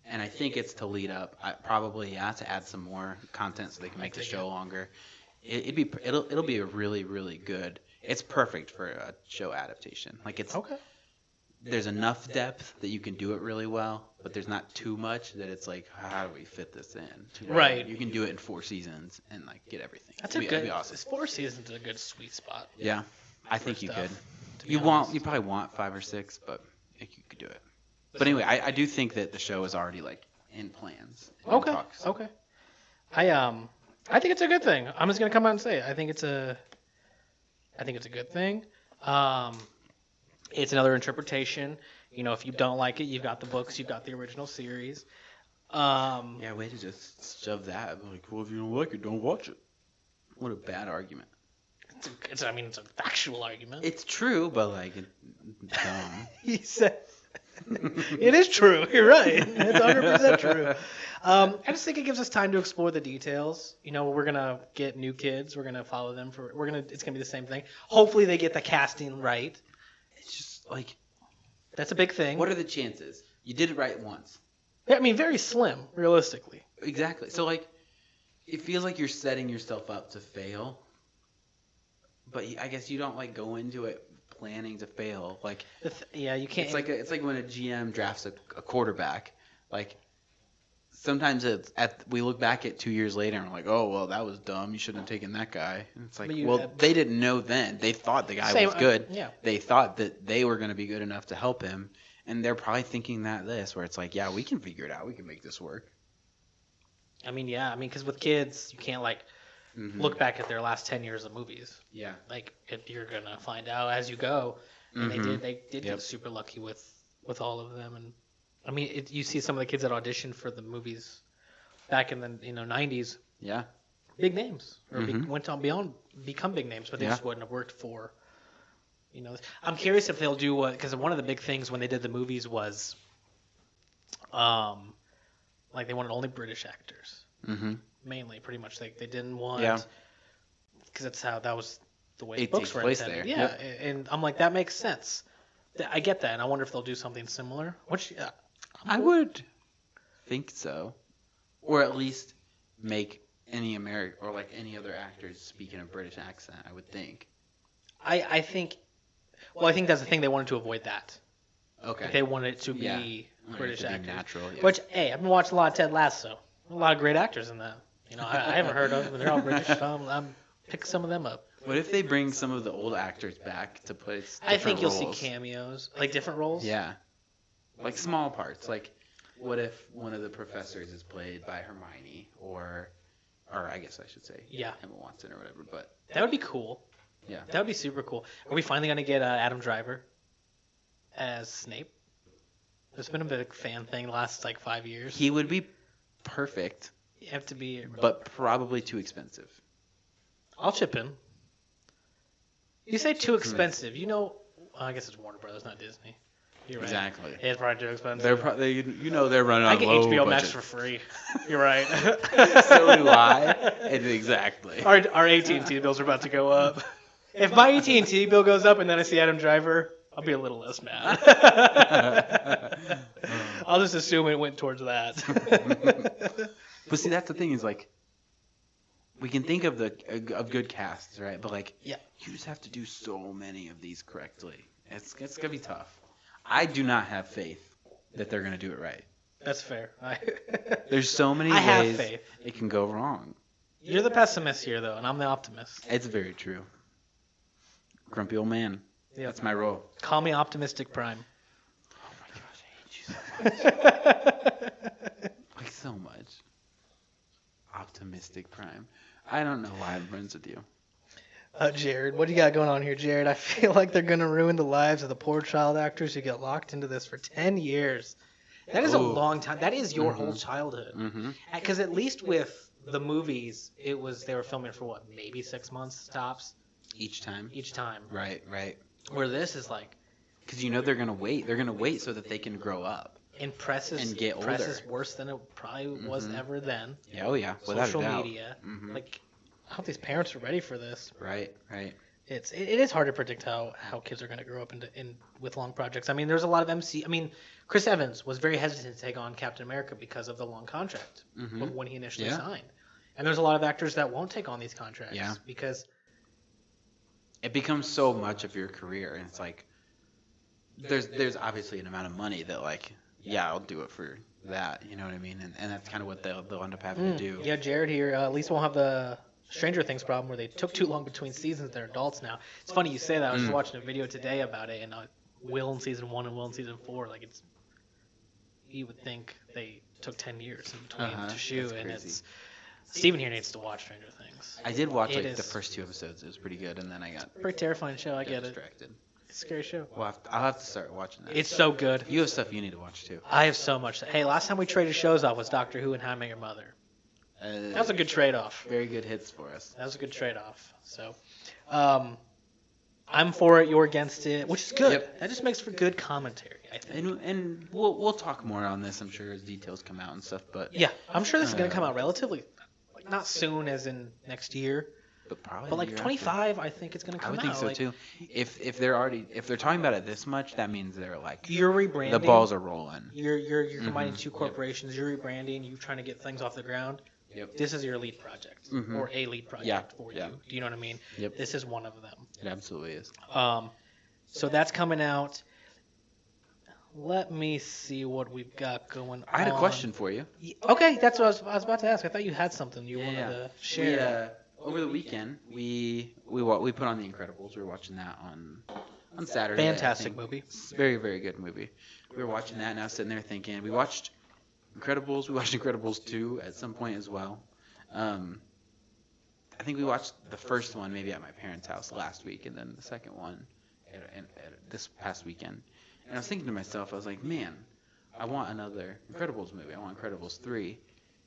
And I think it's to lead up, probably, to add some more content so they can make the show longer. It'll be a really, really good. It's perfect for a show adaptation. Okay. There's enough depth that you can do it really well, but there's not too much that it's how do we fit this in? Right. You can do it in 4 seasons and get everything. That's It'd a good. be awesome. 4 seasons is a good sweet spot. Yeah, I think you stuff, could. to be You honest. probably want 5 or 6, but I think you could do it. But anyway, I do think that the show is already like in plans. In Okay. talks. Okay. I think it's a good thing. I'm just gonna come out and say it. I think it's a good thing. It's another interpretation. You know, if you don't like it, you've got the books, you've got the original series. Yeah, way to just shove that. Like, well, if you don't like it, don't watch it. What a bad argument. It's a factual argument. It's true, but like, dumb. He said, it is true. You're right. It's 100% true. I just think it gives us time to explore the details. You know, we're gonna get new kids. We're gonna follow them it's gonna be the same thing. Hopefully, they get the casting right. It's just like, That's a big thing. what are the chances? You did it right once. I mean, very slim, realistically. Exactly. So like, it feels like you're setting yourself up to fail. But I guess you don't like go into it planning to fail. Like, Yeah, you can't. it's like when a GM drafts a quarterback. Like, sometimes we look back at 2 years later and we're like, oh well, that was dumb. You shouldn't have taken that guy. And it's like, they didn't know then. They thought the guy was good. Yeah. They thought that they were going to be good enough to help him, and they're probably thinking where it's like, yeah, we can figure it out. We can make this work. I mean, yeah. I mean, because with kids, you can't like look back at their last 10 years of movies. Yeah. Like you're gonna find out as you go. And they did Yep. get super lucky with all of them. And I mean, you see some of the kids that auditioned for the movies back in the 90s, Yeah. big names, or went on beyond become big names, but they just wouldn't have worked for. I'm curious if they'll do what, because one of the big things when they did the movies was, like they wanted only British actors, mainly, pretty much. They didn't want, because that was the way It books takes were place intended. there. Yeah, Yep. and I'm like, that makes sense. I get that, and I wonder if they'll do something similar. Which I would think so, or at least make any American or like any other actors speak in a British accent. I would think. I think that's the thing, they wanted to avoid that. Okay. They wanted it to be Wanted British it to be actors. natural, yeah. Which, hey, I've been watching a lot of Ted Lasso. A lot of great actors in that. I haven't heard of them, but they're all British. I'm pick some of them up. What if they bring some of the old actors back to play different I think you'll roles? see cameos, like different roles. Yeah. Like small parts. Like, what if one of the professors is played by Hermione, or I guess I should say Emma Watson or whatever. But That would be cool. yeah. That would be super cool. Are we finally going to get Adam Driver as Snape? There's been a big fan thing the last 5 years. He would be perfect, You have to be. but probably too expensive. I'll chip in. You say too expensive. I guess it's Warner Brothers, not Disney. You're right. Exactly. It's probably too expensive. They're they're running on I get low HBO budget. Max for free. You're right. So do I. Exactly. Our AT&T bills are about to go up. If my AT&T bill goes up and then I see Adam Driver, I'll be a little less mad. I'll just assume it went towards that. But see, that's the thing is we can think of of good casts, right? But you just have to do so many of these correctly. It's gonna be tough. I do not have faith that they're gonna do it right. That's fair. There's so many I have ways faith. it can go wrong. You're the pessimist here, though, and I'm the optimist. It's very true. Grumpy old man. Yep. That's my role. Call me Optimistic Prime. Oh my gosh, I hate you so much. So much. Optimistic Prime. I don't know why I'm friends with you. Jared, what do you got going on here, Jared? I feel like they're going to ruin the lives of the poor child actors who get locked into this for 10 years. That is a long time. That is your whole childhood. Because at least with the movies, they were filming for maybe 6 months tops? Each time. Right. Where this is because they're going to wait. They're going to wait so that they can grow up. And press is worse than it probably was ever then. Yeah, oh yeah. Without Social a doubt. media. I hope these parents are ready for this. Right. It is hard to predict how kids are going to grow up with long projects. I mean, there's a lot of Chris Evans was very hesitant to take on Captain America because of the long contract when he initially signed. And there's a lot of actors that won't take on these contracts because it becomes so much of your career, and it's there's obviously an amount of money that I'll do it for that. You know what I mean? And that's kind of what they'll end up having to do. Yeah, Jared here at least won't have the Stranger Things problem where they took too long between seasons. They're adults now. It's funny you say that. I was just watching a video today about it, and Will in season 1 and Will in season 4, you would think they took 10 years in between to shoot, That's and crazy. it's Steven here needs to watch Stranger Things. I did watch It like the is- first 2 episodes. It was pretty good, and then I got Pretty terrifying show. I get it. distracted. It's a scary show. Well, I'll have to start watching that. It's so good. You have stuff you need to watch too. I have so much. Hey, last time we traded shows off was Doctor Who and How I Met Your Mother. That was a good trade-off. Very good hits for us. That was a good trade-off. So, I'm for it. You're against it, which is good. Yep. That just makes for good commentary, I think. And we'll talk more on this, I'm sure, as details come out and stuff. But Yeah, I'm sure this is going to come out relatively, like not soon as in next year, probably. but the like year 25, I think it's going to after. I come would out. think so Like, too. If they're talking about it this much, that means they're like You're rebranding. the balls are rolling. You're combining two corporations. You're rebranding. You're trying to get things off the ground. Yep. This is your lead project, or a lead project for you. Do you know what I mean? Yep. This is one of them. It absolutely is. So that's coming out. Let me see what we've got going on. I had a question for you. Okay, that's what I was about to ask. I thought you had something you wanted to share. Over the weekend, we put on The Incredibles. We were watching that on Saturday. I Fantastic think. movie. It's a very, very good movie. We were watching that, and I was sitting there thinking, we watched Incredibles. We watched Incredibles 2 at some point as well. I think we watched the first one maybe at my parents' house last week, and then the second one at this past weekend. And I was thinking to myself, I was like, man, I want another Incredibles movie. I want Incredibles 3.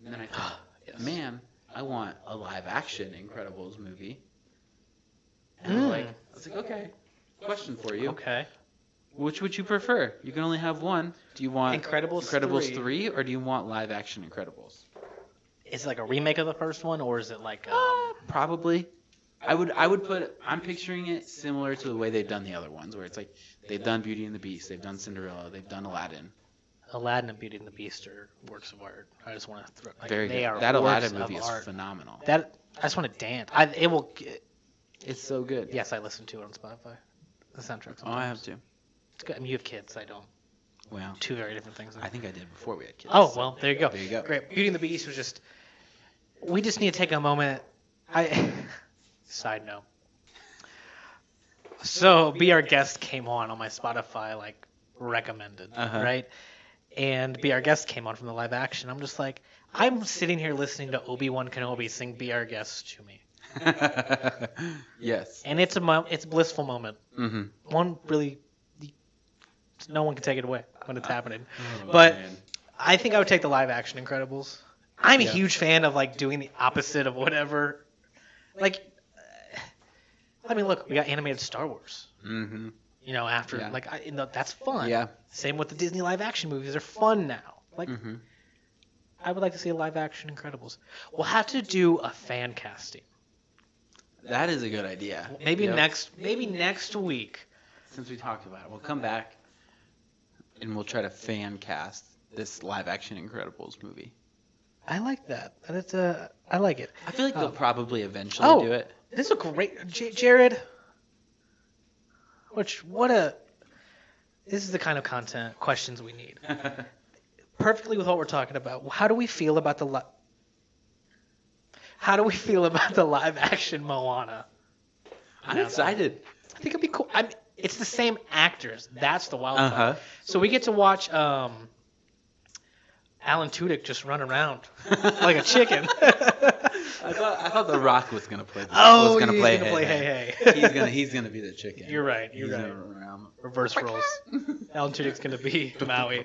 And then I thought, man, I want a live-action Incredibles movie. And I was like, okay, question for you. Okay. Which would you prefer? You can only have one. Do you want Incredibles 3, or do you want live-action Incredibles? Is it like a remake of the first one, or is it like Probably. I'm picturing it similar to the way they've done the other ones, where it's like they've done Beauty and the Beast, they've done Cinderella, they've done Aladdin. Aladdin and Beauty and the Beast are works of art? I just want to throw. Like, Very they good. are That works Aladdin of movie is art. phenomenal. That I just want to dance. It will. It's so good. Yes, I listen to it on Spotify. The soundtrack. Oh, I have to. It's good. I mean, you have kids. I don't. Well, Two very different things. I think I did before we had kids. Oh well, there you go. There you go. Great. Beauty and the Beast was just. We just need to take a moment. Side note. So, Be Our Guest came on my Spotify, like, recommended, right? And Be Our Guest came on from the live action. I'm just like, I'm sitting here listening to Obi-Wan Kenobi sing Be Our Guest to me. Yes. And it's a blissful moment. Mm-hmm. One really, no one can take it away when it's happening. But man. I think I would take the live action Incredibles. I'm a huge fan of like doing the opposite of whatever. Like, I mean, look, we got animated Star Wars. Mm-hmm. You know, after that's fun. Yeah. Same with the Disney live action movies. They're fun now. Like, I would like to see a live action Incredibles. We'll have to do a fan casting. That is a good idea. Maybe Yep. next week. Since we talked about it, we'll come back and we'll try to fan cast this live action Incredibles movie. I like that. That's I like it. I feel like they'll probably eventually do it. This is a great Jared. This is the kind of questions we need. Perfectly with what we're talking about. How do we feel about the live action Moana? I'm excited. I think it'll be cool. It's the same actors. That's the wild part. Uh-huh. So we get to watch Alan Tudyk just run around like a chicken. I thought The Rock was gonna play. Oh, was gonna he's play gonna play Hey. Hey. He's gonna be the chicken. You're right. He's gonna run around. Reverse roles. Alan Tudyk's gonna be Maui.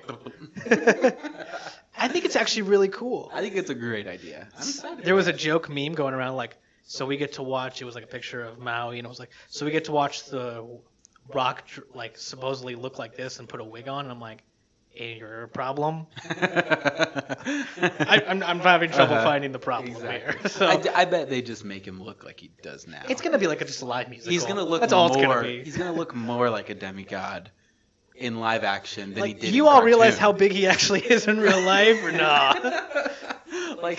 I think it's actually really cool. I think it's a great idea. I'm excited. There was a joke meme going around like, so we get to watch. It was like a picture of Maui, and it was like, so we get to watch the Rock like supposedly look like this and put a wig on, and I'm like, your problem? I'm having trouble finding the problem here. So I bet they just make him look like he does now. it's gonna be like just a live musical. He's gonna look. That's more, all it's gonna be. He's gonna look more like a demigod in live action than he Like, did. you in all realize cartoon. how big he actually is in real life, or not? Like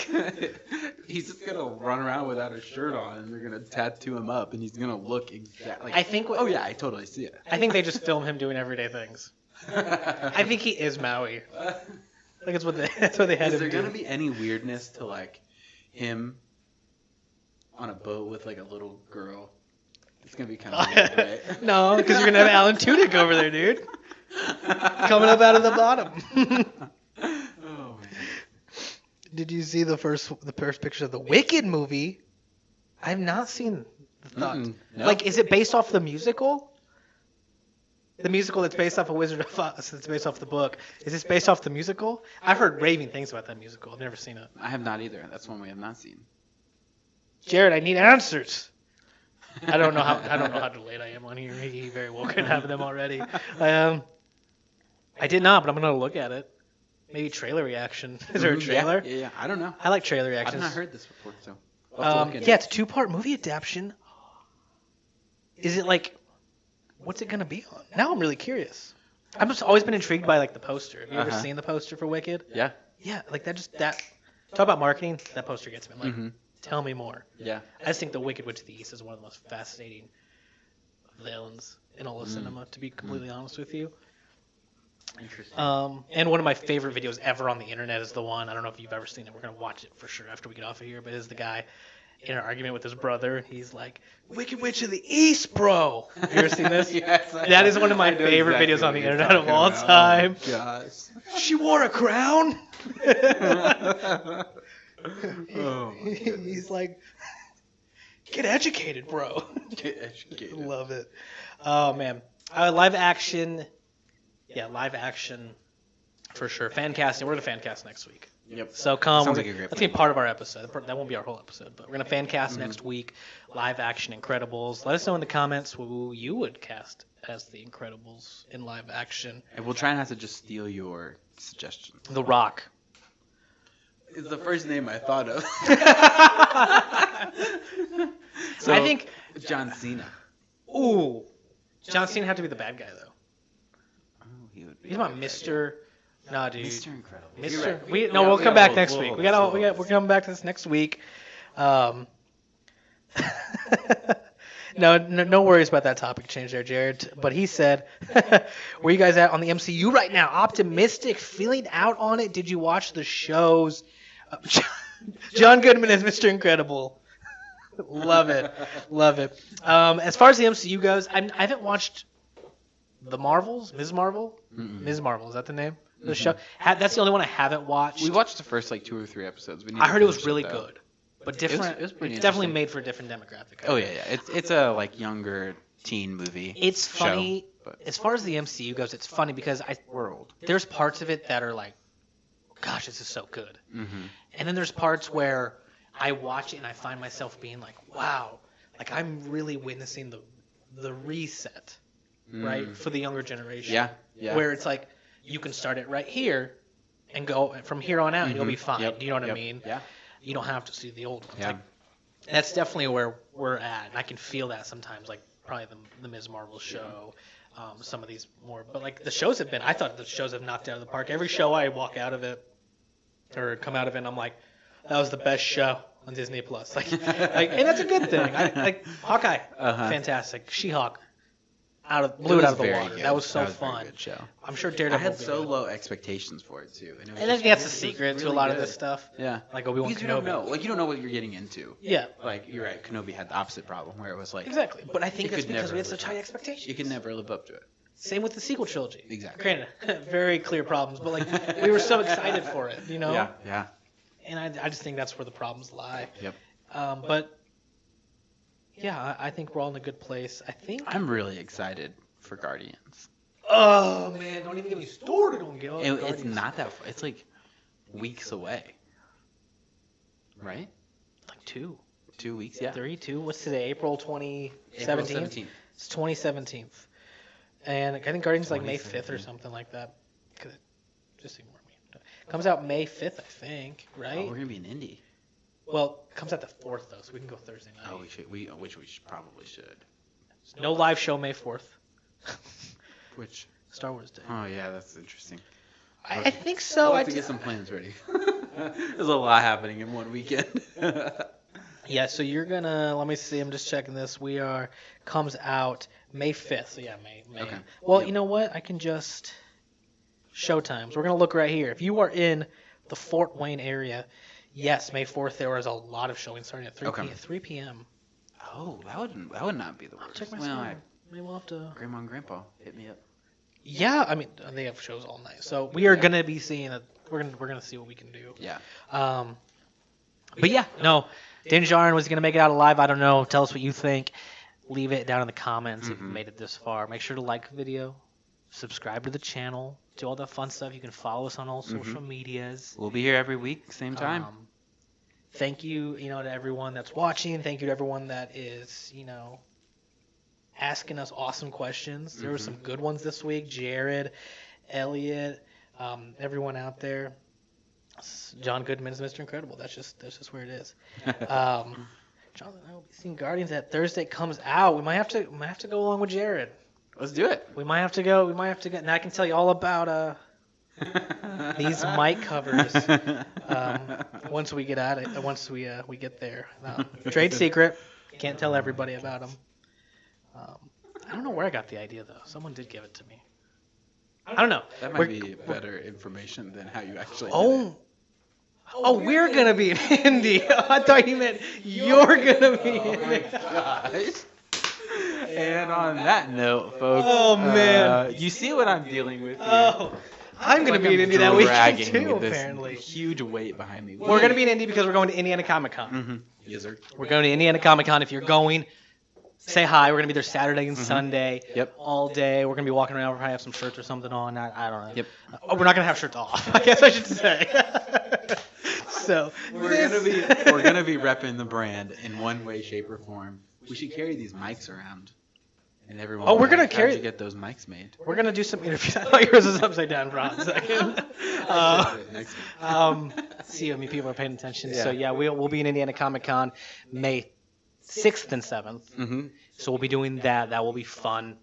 he's just gonna run around without a shirt on, and they're gonna tattoo him up, and he's gonna look exactly. I think. Oh yeah, I totally see it. I think they just film him doing everyday things. I think he is Maui. Like that's what they had Is him there do. gonna be any weirdness to like him on a boat with like a little girl? It's gonna be kind of weird, right? No, because you're gonna have Alan Tudyk over there, dude, coming up out of the bottom. Did you see the first picture of the Wicked movie? I have not seen the thought. No. Like, is it based off the musical? The musical that's based off of Wizard of Oz. It's based off the book. Is this based off the musical? I've heard raving things about that musical. I've never seen it. I have not either. That's one we have not seen. Jared, I need answers. I don't know how delayed I am on here. He very well could have them already. I did not, but I'm gonna look at it. Maybe trailer reaction. Is there a trailer? Yeah. I don't know. I like trailer I've reactions. not heard this before, so. I'll have to look into Yeah, it. it's a 2-part movie adaptation. Is it like, what's it gonna be on? Now I'm really curious. I've just always been intrigued by like the poster. Have you ever seen the poster for Wicked? Yeah. Yeah, like that. Talk about marketing. That poster gets me. I'm like, tell me more. Yeah. I just think the Wicked Witch of the East is one of the most fascinating villains in all of cinema. To be completely honest with you. Interesting. And one of my favorite videos ever on the internet is the one, I don't know if you've ever seen it, we're going to watch it for sure after we get off of here, but it's the guy in an argument with his brother. He's like, Wicked Witch of the East, bro. Have you ever seen this? Yes, that is one of my favorite videos on the internet of all time. Oh, gosh. She wore a crown. Oh, He's like, get educated, bro. get educated. Love it. Oh, man. Live action. Yeah, live action for sure. Fan casting. We're going to fan cast next week. Yep. So come. Sounds like a great That's going to be part of our episode. That won't be our whole episode, but we're going to fan cast next week. Live action Incredibles. Let us know in the comments who you would cast as the Incredibles in live action. And we'll try not to just steal your suggestions. The Rock. It's the first name I thought of. So, I think John Cena. Ooh. John Cena had to be the bad guy, though. Oh, he would be. He's about Mr. Nah, dude. Mr. Incredible. Mr. We'll come back next week. We're coming back to this next week. No worries about that topic change there, Jared. But he said, where you guys at on the MCU right now? Optimistic? Feeling out on it? Did you watch the shows? John Goodman is Mr. Incredible. Love it. As far as the MCU goes, I haven't watched The Marvels. Ms. Marvel? Ms. Marvel, is that the name? The show. That's the only one I haven't watched. We watched the first 2 or 3 episodes. I heard it was really good, but different. It was pretty it's definitely interesting. made for a different demographic. Oh yeah. It's a younger teen movie. It's funny. Show, but As far as the MCU goes, it's funny because there's parts of it that are like, gosh, this is so good. And then there's parts where I watch it and I find myself being like, wow, like I'm really witnessing the reset, right, for the younger generation. Yeah. Where it's like, you can start it right here and go from here on out and you'll be fine. Yep. Do you know what I mean? Yeah. You don't have to see the old ones. Yeah. Like, that's definitely where we're at. And I can feel that sometimes, like probably the Ms. Marvel show, some of these more. But like the shows have been, I thought the shows have knocked it out of the park. Every show I walk out of it or come out of it and I'm like, that was the best show on Disney Plus. Like, and that's a good thing. Like Hawkeye, fantastic. She-Hulk, blew it out of the water. Good. That was so That was a very fun. good show. I'm sure I Daredevil. had will be so good. low expectations for it too, and, And I think that's the secret to a lot of this stuff. Yeah, Like Obi-Wan because you don't Kenobi. know, you don't know what you're getting into. Yeah, Like you're right, Kenobi had the opposite problem where it was like exactly. But I think You that's could because never we had live such high expectations. you can never live up to it. Same with the sequel trilogy. Exactly. Granted, very clear problems, but like we were so excited for it, you know. Yeah. And I just think that's where the problems lie. Yep. But yeah, I think we're all in a good place. I think. I'm really excited for Guardians. Oh man, don't even get me started on Guardians. It's not that far. It's like weeks away. Right? like 2, 2 weeks. Yeah. 3, 2. What's today? April 2017. April 17th. It's 2017. And I think Guardians is like May 5th or 2017. something like that. Just ignore me. Comes out May 5th, I think, Oh, right? we're gonna be in Indy. Well, it comes out the 4th though, so we can go Thursday night. Oh, which we probably should. No live show May 4th. Which? Star Wars Day. Oh yeah, that's interesting. I think so. I'll I have to get some plans ready. There's a lot happening in one weekend. Yeah, so you're gonna, let me see, I'm just checking this. Comes out May 5th. So yeah, May. Okay. Well, you know what? I can just, showtimes. We're gonna look right here. If you are in the Fort Wayne area, yes, May 4th, there was a lot of showings starting at 3 p.m. Oh, that would not be the worst. Check my well, schedule. Maybe we'll have to. Grandma and Grandpa hit me up. Yeah, I mean, they have shows all night. So we are going to be seeing a we're gonna see what we can do. Yeah. But yeah, no. Din Djarin was gonna make it out alive. I don't know. Tell us what you think. Leave it down in the comments if you made it this far. Make sure to like the video, subscribe to the channel, do all that fun stuff. You can follow us on all social medias. We'll be here every week, same time. Thank you, to everyone that's watching. Thank you to everyone that is, asking us awesome questions. There were some good ones this week. Jared, Elliot, everyone out there. John Goodman is Mr. Incredible. That's just where it is. Jonathan and I will be seeing Guardians that Thursday comes out. We might have to go along with Jared. Let's do it. We might have to go. And I can tell you all about these mic covers once we get at it. Once we get there. Trade secret. Can't tell everybody about them. I don't know where I got the idea though. Someone did give it to me. I don't know. That might be better information than how you actually did it. Oh, we're gonna be in Indy. I thought you meant you're gonna be in Indy. Gosh. And on that note, folks. Oh man. You see what I'm dealing with here? Oh, I'm gonna be in Indy that weekend too. This Apparently, huge weight behind me. we're gonna be in Indy because we're going to Indiana Comic Con. Yes, sir. We're going to Indiana Comic Con. If you're going, say hi. We're gonna be there Saturday and Sunday. Yep. All day. We're gonna be walking around. We'll probably have some shirts or something on. I don't know. Yep. We're not gonna have shirts off. I guess I should say. So We're gonna be repping the brand in one way, shape, or form. We should carry these mics around, and everyone. Oh, we're will gonna like, carry- How'd you get those mics made? we're gonna do some interviews. I thought yours was upside down for a second. Next See, people are paying attention. Yeah. So yeah, we'll be in Indiana Comic Con May 6th and 7th. So we'll be doing that. That will be fun.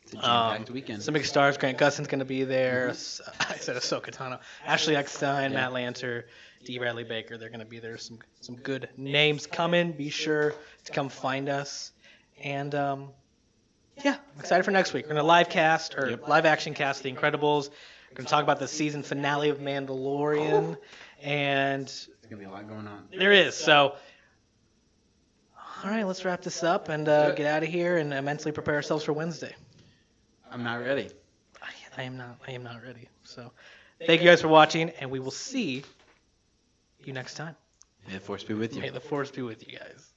It's a jam-packed weekend. Some big stars. Grant Gustin's going to be there. I said Ahsoka Tano. Ashley Eckstein, Matt Lanter, D. Bradley Baker. They're going to be there. Some good names coming. Be sure to come find us. And yeah, I'm excited for next week. We're going to live action cast The Incredibles. We're going to talk about the season finale of Mandalorian. And There's gonna be a lot going on. there is. So, all right, let's wrap this up and get out of here and mentally prepare ourselves for Wednesday. I'm not ready. I am not ready. So, thank you guys for watching, and we will see you next time. May the force be with you. May the force be with you guys.